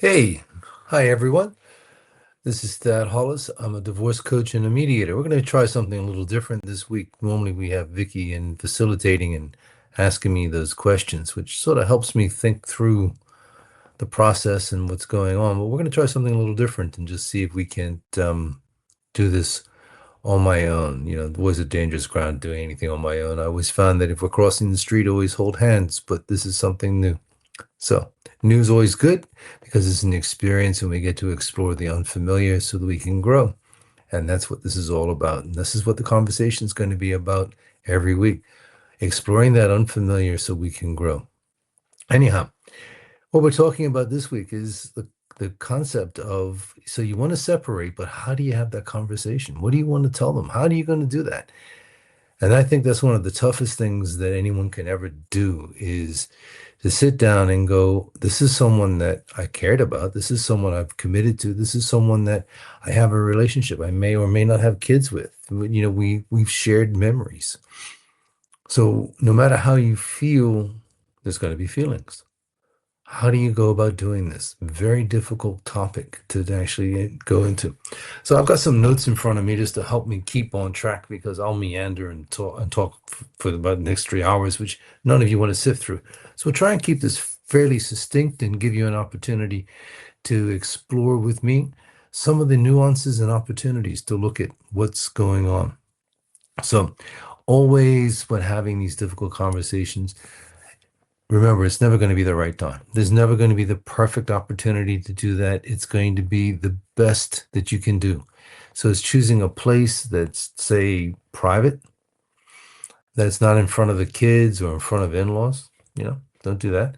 Hey, hi everyone. This is Thad Hollis. I'm a divorce coach and a mediator. We're going to try something a little different this week. Normally we have Vicky in facilitating and asking me those questions, which sort of helps me think through the process and what's going on. But we're going to try something a little different and just see if we can do this on my own. Always a dangerous ground doing anything on my own. I always found that if we're crossing the street, always hold hands, but this is something new. So, new is always good because it's an experience and we get to explore the unfamiliar so that we can grow. And that's what this is all about. And this is what the conversation is going to be about every week, exploring that unfamiliar so we can grow. Anyhow, what we're talking about this week is the concept of so you want to separate, but how do you have that conversation? What do you want to tell them? How are you going to do that? And I think that's one of the toughest things that anyone can ever do is to sit down and go, this is someone that I cared about. This is someone I've committed to. This is someone that I have a relationship. I may or may not have kids with. We've shared memories. So no matter how you feel, there's going to be feelings. How do you go about doing this? Very difficult topic to actually go into. So I've got some notes in front of me just to help me keep on track because I'll meander and talk for about the next 3 hours, which none of you want to sift through. So we'll try and keep this fairly succinct and give you an opportunity to explore with me some of the nuances and opportunities to look at what's going on. So always when having these difficult conversations, remember, it's never going to be the right time. There's never going to be the perfect opportunity to do that. It's going to be the best that you can do. So it's choosing a place that's, say, private, that's not in front of the kids or in front of in-laws. Don't do that.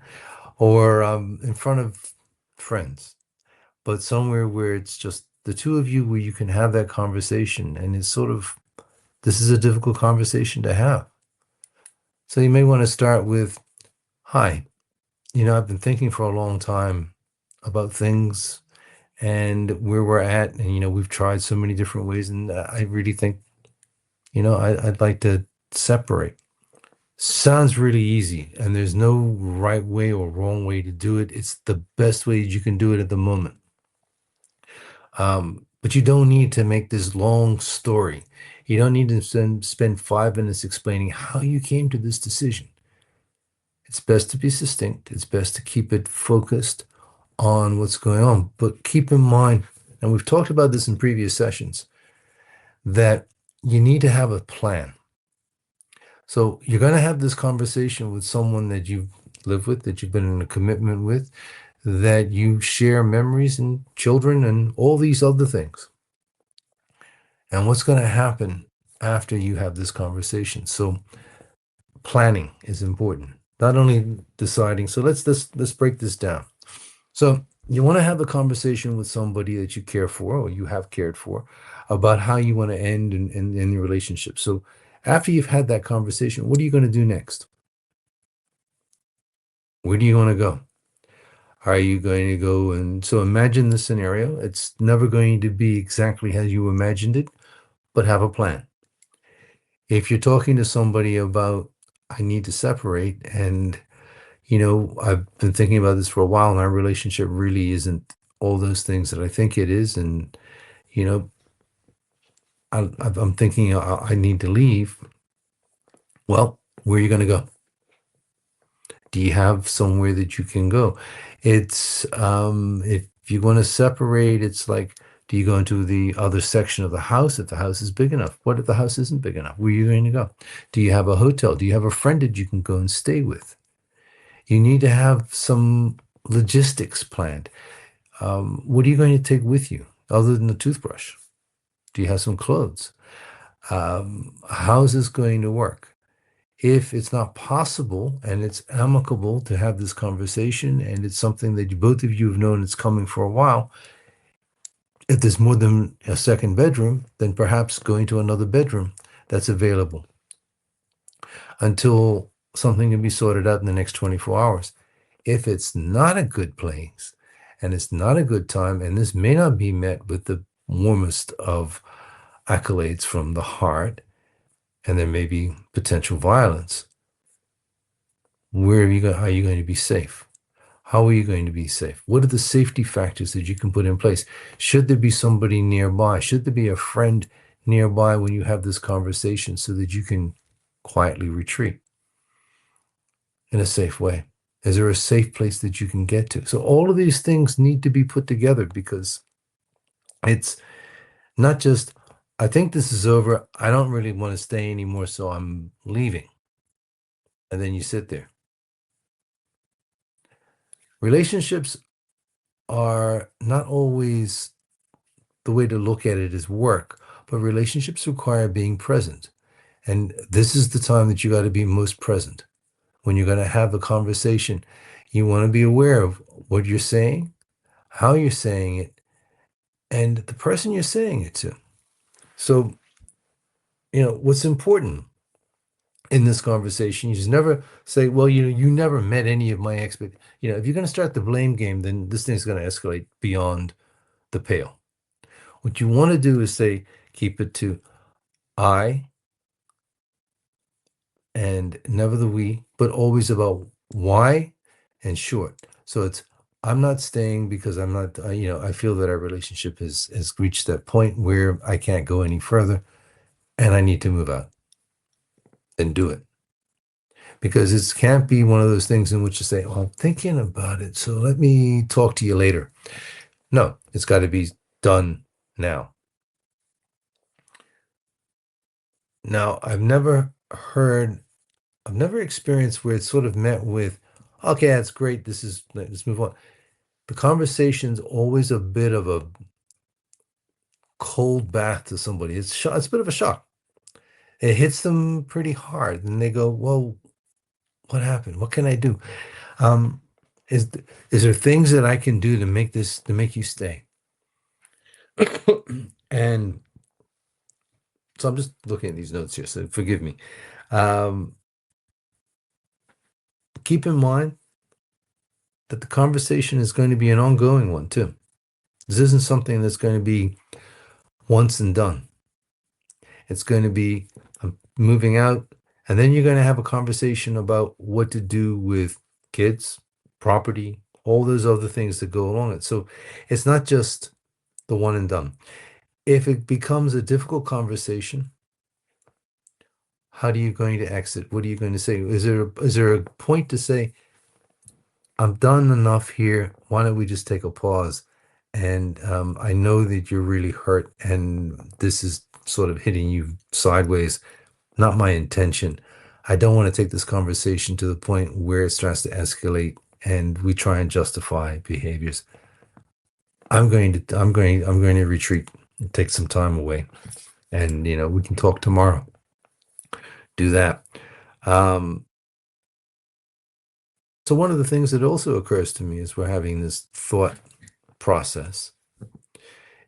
Or in front of friends, but somewhere where it's just the two of you, where you can have that conversation. And it's sort of, this is a difficult conversation to have. So you may want to start with, hi. I've been thinking for a long time about things and where we're at. And, we've tried so many different ways. And I really think, I'd like to separate. Sounds really easy. And there's no right way or wrong way to do it. It's the best way you can do it at the moment. But you don't need to make this long story. You don't need to spend 5 minutes explaining how you came to this decision. It's best to be succinct. It's best to keep it focused on what's going on. But keep in mind, and we've talked about this in previous sessions, that you need to have a plan. So you're going to have this conversation with someone that you live with, that you've been in a commitment with, that you share memories and children and all these other things. And what's going to happen after you have this conversation? So planning is important. Not only deciding, so let's break this down. So you want to have a conversation with somebody that you care for or you have cared for about how you want to end in your relationship. So after you've had that conversation, what are you going to do next? Where do you want to go? Are you going to go and so imagine the scenario? It's never going to be exactly how you imagined it, but have a plan. If you're talking to somebody about, I need to separate, and I've been thinking about this for a while, and our relationship really isn't all those things that I think it is. And, you know, I'm thinking I need to leave. Well, where are you going to go? Do you have somewhere that you can go? It's, if you want to separate, it's like, do you go into the other section of the house if the house is big enough? What if the house isn't big enough? Where are you going to go? Do you have a hotel? Do you have a friend that you can go and stay with? You need to have some logistics planned. What are you going to take with you other than the toothbrush? Do you have some clothes? How is this going to work? If it's not possible and it's amicable to have this conversation and it's something that both of you have known it's coming for a while, if there's more than a second bedroom, then perhaps going to another bedroom that's available until something can be sorted out in the next 24 hours. If it's not a good place and it's not a good time, and this may not be met with the warmest of accolades from the heart, and there may be potential violence, where are you going to be safe? How are you going to be safe? What are the safety factors that you can put in place? Should there be somebody nearby? Should there be a friend nearby when you have this conversation so that you can quietly retreat in a safe way? Is there a safe place that you can get to? So all of these things need to be put together because it's not just, I think this is over. I don't really want to stay anymore, so I'm leaving. And then you sit there. Relationships are not always the way to look at it is work, but relationships require being present. And this is the time that you got to be most present. When you're going to have a conversation, you want to be aware of what you're saying, how you're saying it, and the person you're saying it to. So, what's important in this conversation, you just never say, well, you never met any of my expect. If you're going to start the blame game, then this thing's going to escalate beyond the pale. What you want to do is say, keep it to I and never the we, but always about why and short. So it's, I'm not staying because I'm not, I feel that our relationship has reached that point where I can't go any further and I need to move out and do it. Because it can't be one of those things in which you say, oh, I'm thinking about it, so let me talk to you later. No, it's got to be done now. Now, I've never experienced where it's sort of met with, okay, that's great. Let's move on. The conversation's always a bit of a cold bath to somebody. It's a bit of a shock. It hits them pretty hard, and they go, well, what happened? What can I do? Um, is there things that I can do to make you stay? And so I'm just looking at these notes here, so forgive me. Keep in mind that the conversation is going to be an ongoing one too. This isn't something that's going to be once and done. It's going to be moving out, and then you're going to have a conversation about what to do with kids, property, all those other things that go along it. So it's not just the one and done. If it becomes a difficult conversation, how are you going to exit? What are you going to say? Is there a point to say, I'm done enough here. Why don't we just take a pause? And I know that you're really hurt, and this is sort of hitting you sideways. Not my intention. I don't want to take this conversation to the point where it starts to escalate and we try and justify behaviors. I'm going to retreat and take some time away, and we can talk tomorrow. Do that. So one of the things that also occurs to me as we're having this thought process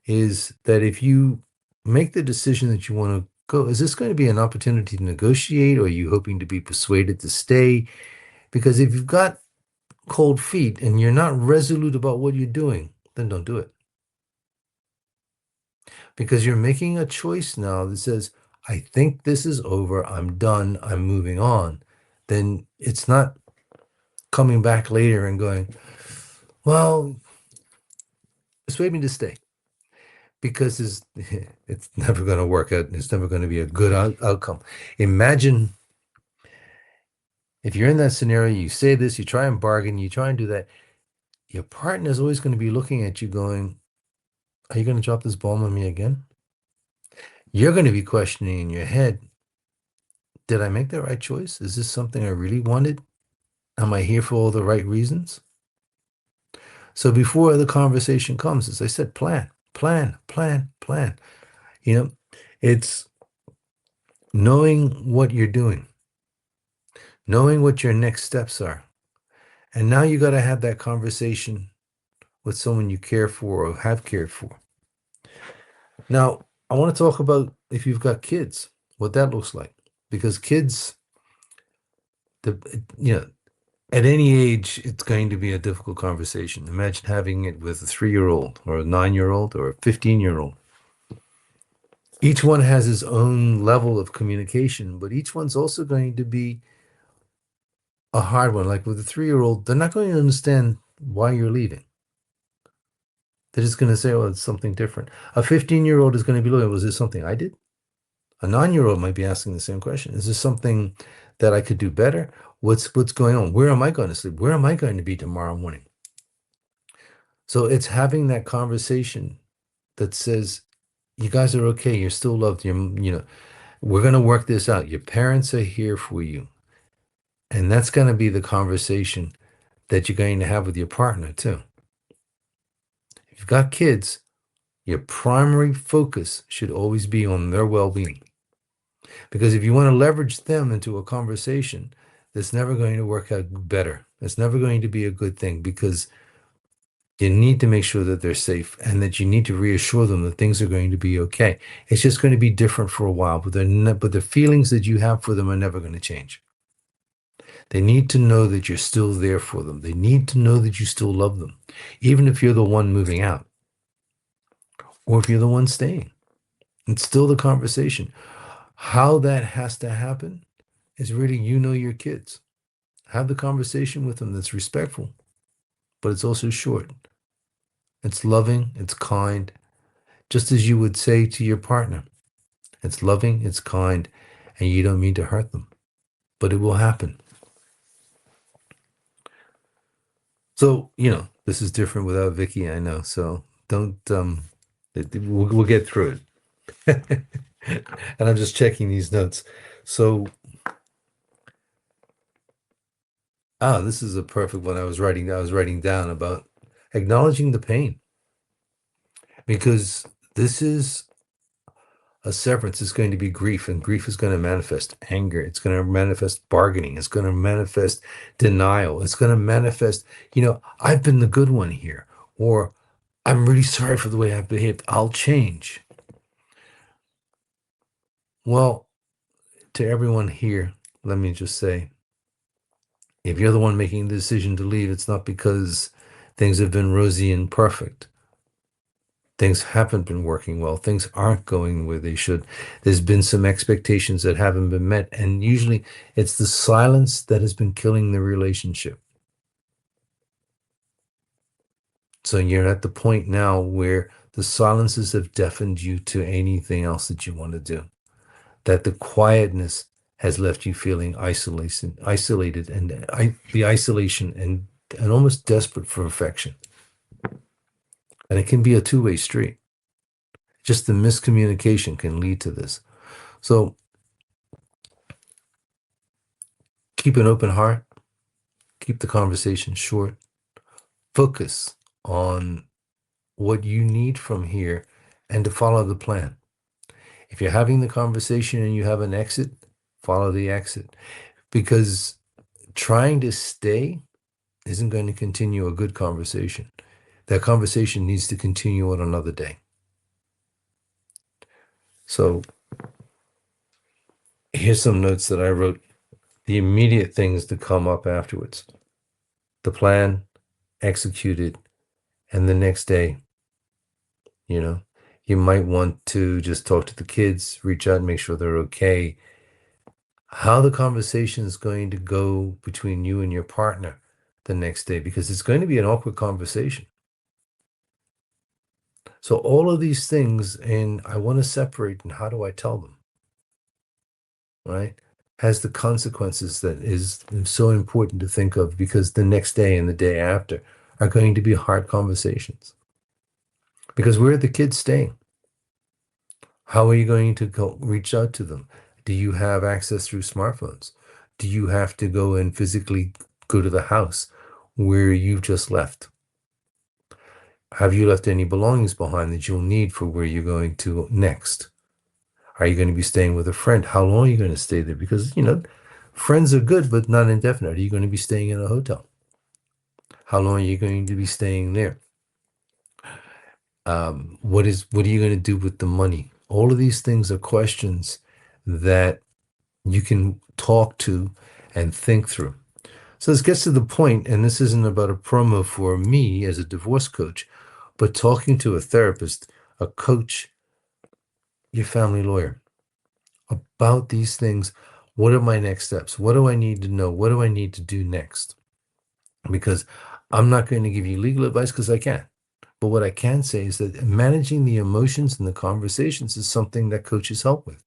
is that if you make the decision that you want to go, is this going to be an opportunity to negotiate, or are you hoping to be persuaded to stay? Because if you've got cold feet and you're not resolute about what you're doing, then don't do it. Because you're making a choice now that says, I think this is over, I'm done, I'm moving on. Then it's not coming back later and going, well, persuade me to stay. Because it's never going to work out. It's never going to be a good outcome. Imagine if you're in that scenario, you say this, you try and bargain, you try and do that. Your partner is always going to be looking at you going, are you going to drop this bomb on me again? You're going to be questioning in your head, did I make the right choice? Is this something I really wanted? Am I here for all the right reasons? So before the conversation comes, as I said, plan. It's knowing what you're doing, knowing what your next steps are. And now you got to have that conversation with someone you care for or have cared for. Now, I want to talk about if you've got kids, what that looks like. Because kids, at any age, it's going to be a difficult conversation. Imagine having it with a 3-year-old or a 9-year-old or a 15-year-old. Each one has his own level of communication, but each one's also going to be a hard one. Like with a 3-year-old, they're not going to understand why you're leaving. They're just going to say, oh, it's something different. A 15-year-old is going to be looking, was this something I did? A 9-year-old might be asking the same question. Is this something that I could do better? What's going on? Where am I going to sleep? Where am I going to be tomorrow morning? So it's having that conversation that says, you guys are okay. You're still loved. We're going to work this out. Your parents are here for you. And that's going to be the conversation that you're going to have with your partner too. If you've got kids, your primary focus should always be on their well-being. Because if you want to leverage them into a conversation, that's never going to work out better. It's never going to be a good thing, because you need to make sure that they're safe and that you need to reassure them that things are going to be okay. It's just going to be different for a while, but the feelings that you have for them are never going to change. They need to know that you're still there for them. They need to know that you still love them, even if you're the one moving out or if you're the one staying. It's still the conversation. How that has to happen is really, your kids. Have the conversation with them that's respectful, but it's also short. It's loving, it's kind, just as you would say to your partner. It's loving, it's kind, and you don't mean to hurt them, but it will happen. So, this is different without Vicky, I know. So don't, we'll get through it. And I'm just checking these notes. So, this is a perfect one. I was writing down about acknowledging the pain, because this is a severance. Is going to be grief, and grief is going to manifest anger. It's going to manifest bargaining. It's going to manifest denial. It's going to manifest, I've been the good one here, or I'm really sorry for the way I've behaved. I'll change. Well, to everyone here, let me just say, if you're the one making the decision to leave, it's not because things have been rosy and perfect. Things haven't been working well. Things aren't going where they should. There's been some expectations that haven't been met. And usually it's the silence that has been killing the relationship. So you're at the point now where the silences have deafened you to anything else that you want to do. That the quietness has left you feeling isolated, and the isolation and almost desperate for affection. And it can be a two-way street. Just the miscommunication can lead to this. So keep an open heart, keep the conversation short, focus on what you need from here, and to follow the plan. If you're having the conversation and you have an exit, follow the exit, because trying to stay isn't going to continue a good conversation. That conversation needs to continue on another day. So here's some notes that I wrote. The immediate things to come up afterwards. The plan, executed, and the next day, you might want to just talk to the kids, reach out and make sure they're okay. How the conversation is going to go between you and your partner the next day, because it's going to be an awkward conversation. So all of these things, and I want to separate, and how do I tell them? Right? Has the consequences that is so important to think of, because the next day and the day after are going to be hard conversations. Because where are the kids staying? How are you going to go reach out to them? Do you have access through smartphones? Do you have to go and physically go to the house where you've just left? Have you left any belongings behind that you'll need for where you're going to next? Are you going to be staying with a friend? How long are you going to stay there? Because, friends are good, but not indefinite. Are you going to be staying in a hotel? How long are you going to be staying there? What are you going to do with the money? All of these things are questions that you can talk to and think through. So this gets to the point, and this isn't about a promo for me as a divorce coach, but talking to a therapist, a coach, your family lawyer about these things. What are my next steps? What do I need to know? What do I need to do next? Because I'm not going to give you legal advice because I can't. But what I can say is that managing the emotions and the conversations is something that coaches help with.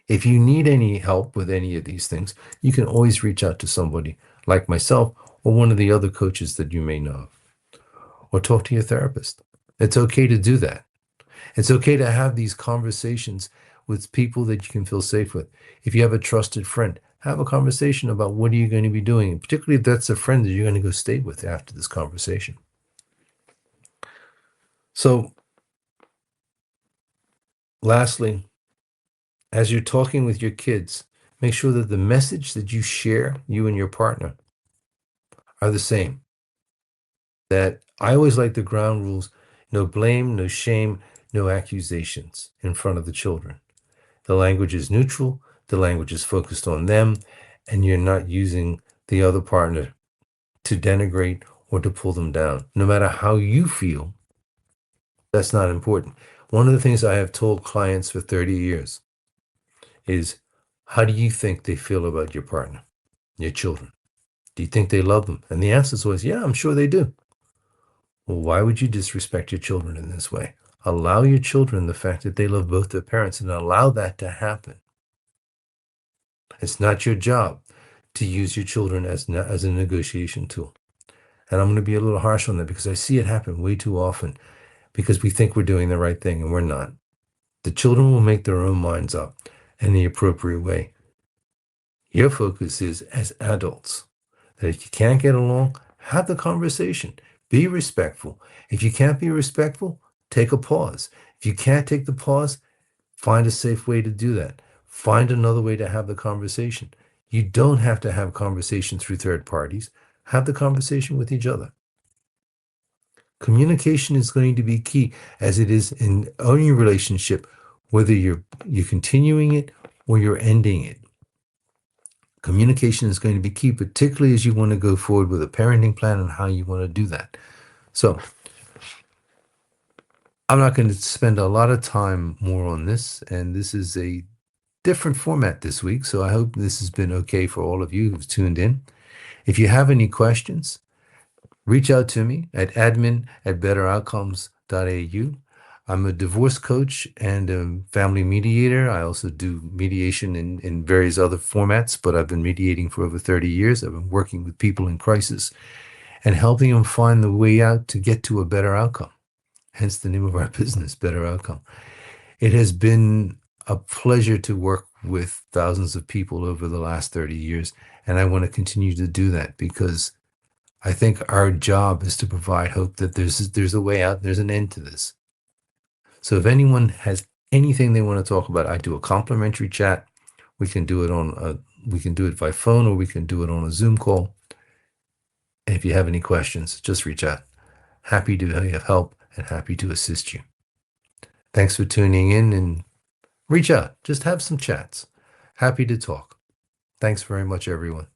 If you need any help with any of these things, you can always reach out to somebody like myself or one of the other coaches that you may know of, or talk to your therapist. It's okay to do that. It's okay to have these conversations with people that you can feel safe with. If you have a trusted friend, have a conversation about what are you going to be doing, and particularly if that's a friend that you're going to go stay with after this conversation. So, lastly, as you're talking with your kids, make sure that the message that you share, you and your partner, are the same. That I always like the ground rules: no blame, no shame, no accusations in front of the children. The language is neutral, the language is focused on them, and you're not using the other partner to denigrate or to pull them down. No matter how you feel, that's not important. One of the things I have told clients for 30 years is, how do you think they feel about your partner, your children? Do you think they love them? And the answer is always, yeah, I'm sure they do. Well, why would you disrespect your children in this way? Allow your children the fact that they love both their parents and allow that to happen. It's not your job to use your children as a negotiation tool. And I'm going to be a little harsh on that because I see it happen way too often because we think we're doing the right thing and we're not. The children will make their own minds up in the appropriate way. Your focus is as adults that if you can't get along, have the conversation. Be respectful. If you can't be respectful, take a pause. If you can't take the pause, find a safe way to do that. Find another way to have the conversation. You don't have to have conversation through third parties. Have the conversation with each other. Communication is going to be key, as it is in any relationship, whether you're continuing it or you're ending it. Communication is going to be key, particularly as you want to go forward with a parenting plan and how you want to do that. So I'm not going to spend a lot of time more on this, and this is a different format this week, so I hope this has been okay for all of you who've tuned in. If you have any questions, reach out to me at admin@betteroutcomes.au. I'm a divorce coach and a family mediator. I also do mediation in various other formats, but I've been mediating for over 30 years. I've been working with people in crisis and helping them find the way out to get to a better outcome. Hence the name of our business, Better Outcome. It has been a pleasure to work with thousands of people over the last 30 years, and I want to continue to do that because I think our job is to provide hope that there's a way out, there's an end to this. So if anyone has anything they want to talk about, I do a complimentary chat. We can do it by phone, or we can do it on a Zoom call. And if you have any questions, just reach out. Happy to help and happy to assist you. Thanks for tuning in, and reach out. Just have some chats. Happy to talk. Thanks very much, everyone.